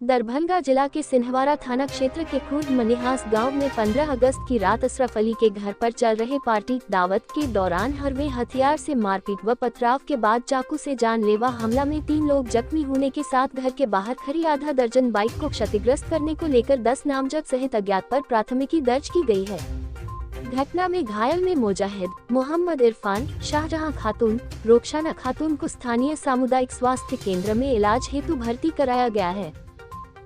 दरभंगा जिला के सिंहवाड़ा थाना क्षेत्र के खुर्द मनिहास गांव में 15 अगस्त की रात अशरफ अली के घर पर चल रहे पार्टी दावत के दौरान हरवे हथियार से मारपीट व पथराव के बाद चाकू से जानलेवा हमला में 3 लोग जख्मी होने के साथ घर के बाहर खड़ी आधा दर्जन बाइक को क्षतिग्रस्त करने को लेकर 10 नामजद सहित अज्ञात पर प्राथमिकी दर्ज की गई है। घटना में घायल में मुजाहिद, मोहम्मद इरफान, शाहजहां खातून, रोकशाना खातून को स्थानीय सामुदायिक स्वास्थ्य केंद्र में इलाज हेतु भर्ती कराया गया है।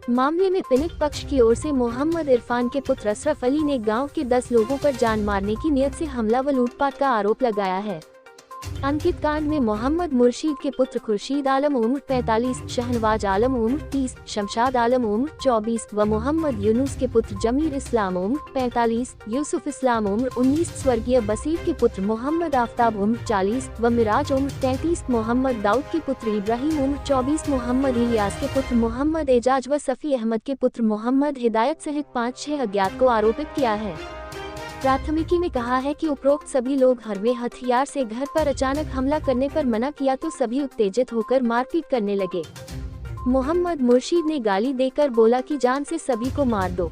मामले में पीड़ित पक्ष की ओर से मोहम्मद इरफान के पुत्र अशरफ अली ने गांव के 10 लोगों पर जान मारने की नियत से हमला व लूटपाट का आरोप लगाया है। अंकित कांड में मोहम्मद मुर्शीद के पुत्र खुर्शीद आलम उम्र 45, शहनवाज आलम उम्र 30, शमशाद आलम उम्र 24 व मोहम्मद यूनुस के पुत्र जमीर इस्लाम उम्र 45, यूसुफ इस्लाम उम्र 19, स्वर्गीय बसीर के पुत्र मोहम्मद आफ्ताब उम्र 40 व मिराज उम्र 33, मोहम्मद दाऊद के पुत्र इब्राहिम उम्र 24, मोहम्मद इलियास के पुत्र मोहम्मद एजाज व सफ़ी अहमद के पुत्र मोहम्मद हिदायत सहित 5-6 अज्ञात को आरोपित किया है। प्राथमिकी में कहा है कि उपरोक्त सभी लोग हरवे हथियार से घर पर अचानक हमला करने पर मना किया तो सभी उत्तेजित होकर मारपीट करने लगे। मोहम्मद मुर्शीद ने गाली देकर बोला कि जान से सभी को मार दो।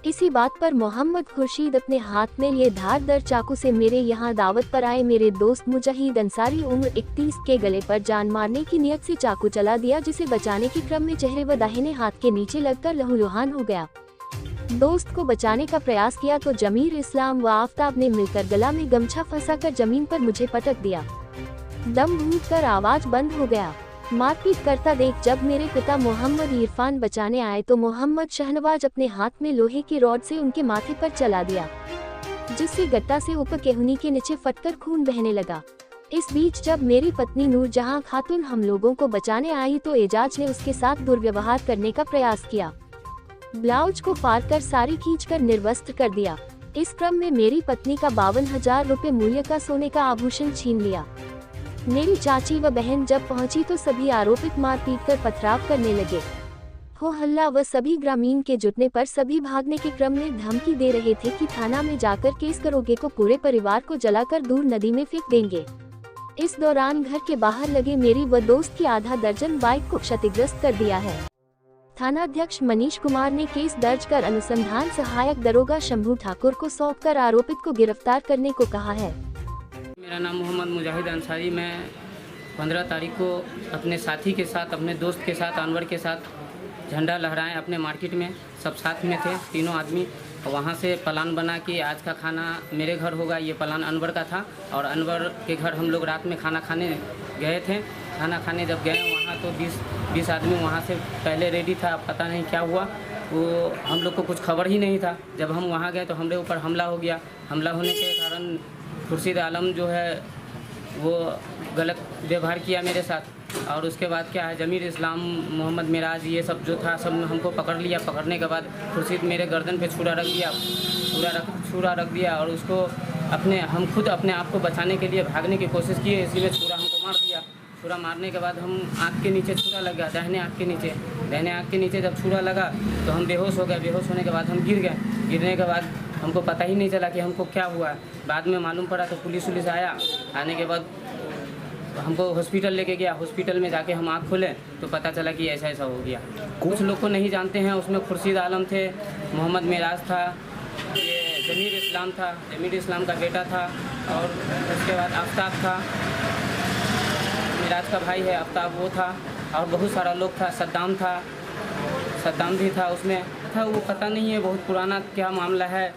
इसी बात पर मोहम्मद खुर्शीद अपने हाथ में लिए धारदार चाकू से मेरे यहाँ दावत पर आए मेरे दोस्त मुजाहिद अंसारी उम्र 31 के गले पर जान मारने की नियत से चाकू चला दिया, जिसे बचाने के क्रम में चेहरे व दाहिने हाथ के नीचे लगकर लहूलुहान हो गया। दोस्त को बचाने का प्रयास किया तो जमीर इस्लाम व आफ्ताब ने मिलकर गला में गमछा फंसाकर जमीन पर मुझे पटक दिया। दम घूंटकर आवाज बंद हो गया। मारपीट करता देख जब मेरे पिता मोहम्मद इरफान बचाने आए तो मोहम्मद शहनवाज अपने हाथ में लोहे की रॉड से उनके माथे पर चला दिया, जिससे गट्टा से ऊपर केहूनी के नीचे फटकर खून बहने लगा। इस बीच जब मेरी पत्नी नूरजहां खातून हम लोगों को बचाने आई तो एजाज ने उसके साथ दुर्व्यवहार करने का प्रयास किया। ब्लाउज को फाड़ कर साड़ी खींचकर निर्वस्त्र कर दिया। इस क्रम में मेरी पत्नी का 52,000 रुपए मूल्य का सोने का आभूषण छीन लिया। मेरी चाची व बहन जब पहुंची तो सभी आरोपित मारपीट कर पथराव करने लगे। हो हल्ला व सभी ग्रामीण के जुटने पर सभी भागने के क्रम में धमकी दे रहे थे कि थाना में जाकर केस करोगे को पूरे परिवार को जलाकर दूर नदी में फेंक देंगे। इस दौरान घर के बाहर लगे मेरी व दोस्त की आधा दर्जन बाइक को क्षतिग्रस्त कर दिया है। थानाध्यक्ष मनीष कुमार ने केस दर्ज कर अनुसंधान सहायक दरोगा शंभू ठाकुर को सौंपकर आरोपित को गिरफ्तार करने को कहा है। मेरा नाम मोहम्मद मुजाहिद अंसारी। मैं 15 तारीख को अपने साथी के साथ, अपने दोस्त के साथ, अनवर के साथ झंडा लहराएं अपने मार्केट में, सब साथ में थे तीनों आदमी। वहाँ से प्लान बना कि आज का खाना मेरे घर होगा। ये प्लान अनवर का था और अनवर के घर हम लोग रात में खाना खाने गए थे। खाना खाने जब गए वहाँ तो 20 आदमी वहाँ से पहले रेडी था। पता नहीं क्या हुआ, वो हम लोग को कुछ खबर ही नहीं था। जब हम वहाँ गए तो हमारे ऊपर हमला हो गया। हमला होने के कारण खुर्शीद आलम जो है वो गलत व्यवहार किया मेरे साथ। और उसके बाद क्या है, जमीर इस्लाम, मोहम्मद मिराज, ये सब जो था सब हमको पकड़ लिया। पकड़ने के बाद खुर्शीद मेरे गर्दन पे छुरा रख दिया और उसको हम खुद अपने आप को बचाने के लिए भागने की कोशिश किए, इसी में छुरा हमको मार दिया। छुरा मारने के बाद हम आँख के नीचे छुरा लगा, दाहिने आँख के नीचे जब छुरा लगा तो हम बेहोश हो गए। बेहोश होने के बाद हम गिर गए। गिरने के बाद हमको पता ही नहीं चला कि हमको क्या हुआ। बाद में मालूम पड़ा तो पुलिस आया। आने के बाद हमको हॉस्पिटल लेके गया। हॉस्पिटल में जाके हम आँख खोले तो पता चला कि ऐसा हो गया। कुछ लोग को नहीं जानते हैं, उसमें खुर्शीद आलम थे, मोहम्मद मिराज था, ये जमीर इस्लाम था, जमीर इस्लाम का बेटा था, और उसके बाद आफ्ताब था, मिराज का भाई है आफ्ताब, वो था, और बहुत सारा लोग था। सद्दाम भी था उसमें था। वो पता नहीं है, बहुत पुराना क्या मामला है,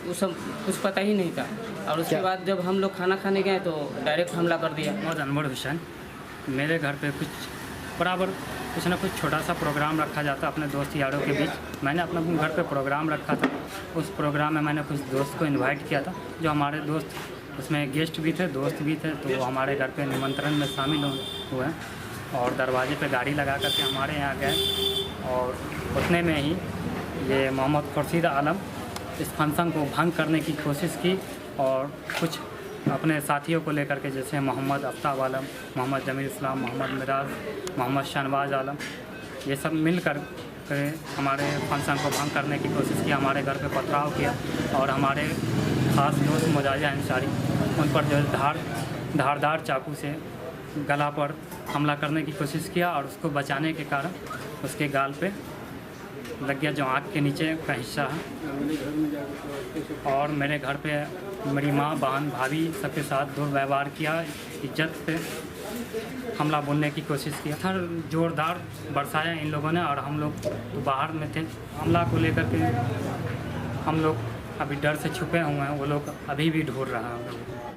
वो सब कुछ पता ही नहीं था। और उसके बाद जब हम लोग खाना खाने गए तो डायरेक्ट हमला कर दिया। और अनवर हुसैन, मेरे घर पे कुछ ना कुछ छोटा सा प्रोग्राम रखा जाता अपने दोस्त यारों के बीच। मैंने अपने घर पे प्रोग्राम रखा था। उस प्रोग्राम में मैंने कुछ दोस्त को इनवाइट किया था, जो हमारे दोस्त उसमें गेस्ट भी थे, दोस्त भी थे। तो हमारे घर पे निमंत्रण में शामिल हुए और दरवाजे पे गाड़ी लगा करके हमारे यहाँ गए। और उतने में ही ये मोहम्मद खुर्शीद आलम इस फंक्शन को भंग करने की कोशिश की और कुछ अपने साथियों को लेकर के, जैसे मोहम्मद आफ्ताब आलम, मोहम्मद जमीर इस्लाम, मोहम्मद मिराज, मोहम्मद शहनवाज आलम, ये सब मिलकर हमारे फंक्शन को भंग करने की कोशिश की। हमारे घर पे पथराव किया और हमारे ख़ास दोस्त मुजाहिद अंसारी, उन पर जो है धारदार चाकू से गला पर हमला करने की कोशिश किया और उसको बचाने के कारण उसके गाल पे लग गया, जो आँख के नीचे का हिस्सा है। और मेरे घर पे मेरी माँ, बहन, भाभी सबके साथ दुर्व्यवहार किया, इज्जत पे हमला बोलने की कोशिश की। पत्थर जोरदार बरसाया इन लोगों ने, और हम लोग तो बाहर में थे। हमला को लेकर के हम लोग अभी डर से छुपे हुए हैं, वो लोग अभी भी ढूंढ रहा है हम लोग।